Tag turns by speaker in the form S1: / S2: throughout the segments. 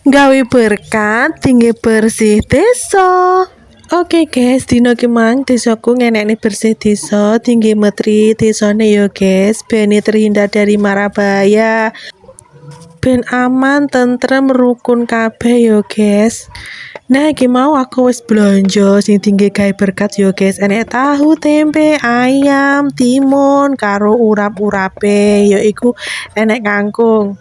S1: gawe berkat tinggi bersih desa. Oke guys, dino ki mang desaku ngenekne bersih desa tinggi metri desane yo guys, ben terhindar dari mara bahaya, ben aman, tentrem, rukun kabeh yo guys. Nah, iki mau aku wis blonjo sing tinggi gawe berkat yo guys. Enek tahu, tempe, ayam, timun karo urap-urape, yaiku enek kangkung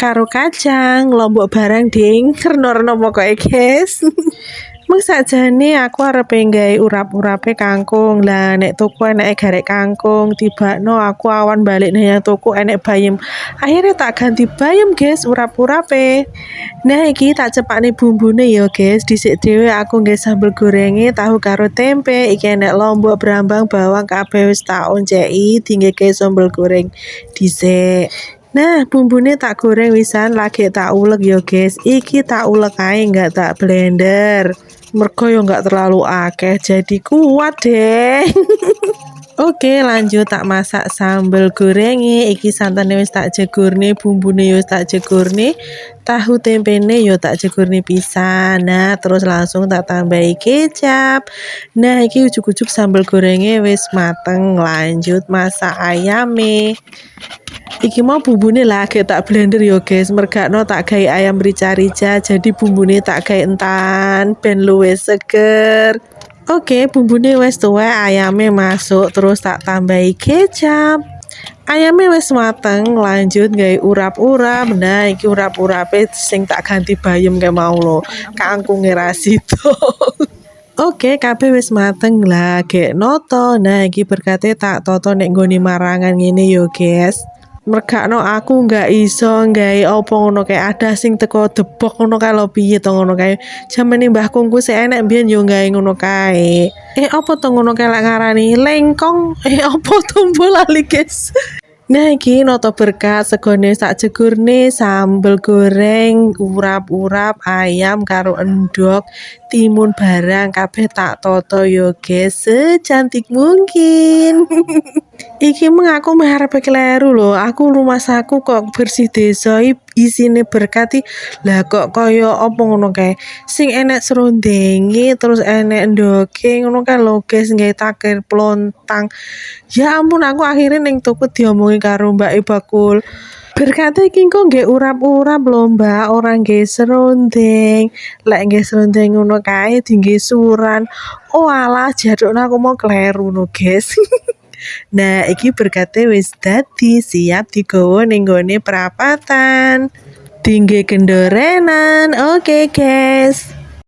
S1: karo kacang, lombok barang ding, reno-reno pokoke guys. Mung sakjane aku arep nggawe urap-urape kangkung. Lah nek tuku eneke garek kangkung, tibakno aku awan balik nang tuku enek bayem. Akhirnya tak ganti bayem guys urap-urape. Nah iki tak cepakne bumbune ya guys. Dhisik dhewe aku nggawe sambel gorenge tahu karo tempe. Iki enek lombok, brambang, bawang kabeh wis tak onceki dinggo sambel goreng dhisik. Nah, bumbune tak goreng wisan lagi tak ulek ya guys. Iki tak ulek ae nggak tak blender. Mergo yo nggak terlalu akeh jadi kuat deh. Oke, lanjut tak masak sambal gorenge. Iki santane wis tak jegurne, bumbune yo tak jegurne, tahu tempene yo tak jegurne pisan. Nah, terus langsung tak tambahi kecap. Nah, iki ujug-ujug sambal gorenge wis mateng. Lanjut masak ayame. Iki mau bumbune lagi tak blender yo guys, mergakno tak gawe ayam rica-rica, jadi bumbune tak gawe entan ben luwih seger. Oke, bumbune wis tuwek, ayame masuk, terus tak tambahi kecap. Ayame wis mateng, lanjut gawe urap-urap. Nah, iki urap-urape sing tak ganti bayem kayak mau lo, kangkunge ra sida. Oke, kabeh wis mateng lah, gek noto. Nah, iki berkate tak toto nek nggone marangan ngene yo guys. Mergakno aku nggak iso gawe apa ngono kae, ada sing teko debok ngono kae lho, piye to ngono kae. Jamane mbahku ku sik enek mbiyen yo gawe ngono kae. Apa to ngono kae lek ngarani lengkong? Apa to lali guys. Nah iki noto berkat segone sak jegurne sambel goreng, urap-urap, ayam karo endhog, timun barang kabeh tak toto yo guys secantik mungkin. Iki mung aku meh kleru lho. Aku rumah saku kok bersih desa isine berkati. Lah kok kaya apa ngono kae. Sing enek serondenge terus enek endoke ngono kan lho guys, nggae takir plontang. Ya ampun aku akhirnya ning tuku diomongi karo Mbak Bakul. Berkati iki kok nggih urap-urap lho Mbak, ora nggih serondeng. Lek nggih serondeng ngono kae dingge suran. Oh alah jadukno aku mau kleru no guys. Nah, iki berkate wis dadi siap digawa ning gone prapatan. Tinggi gendorenan. Oke, guys.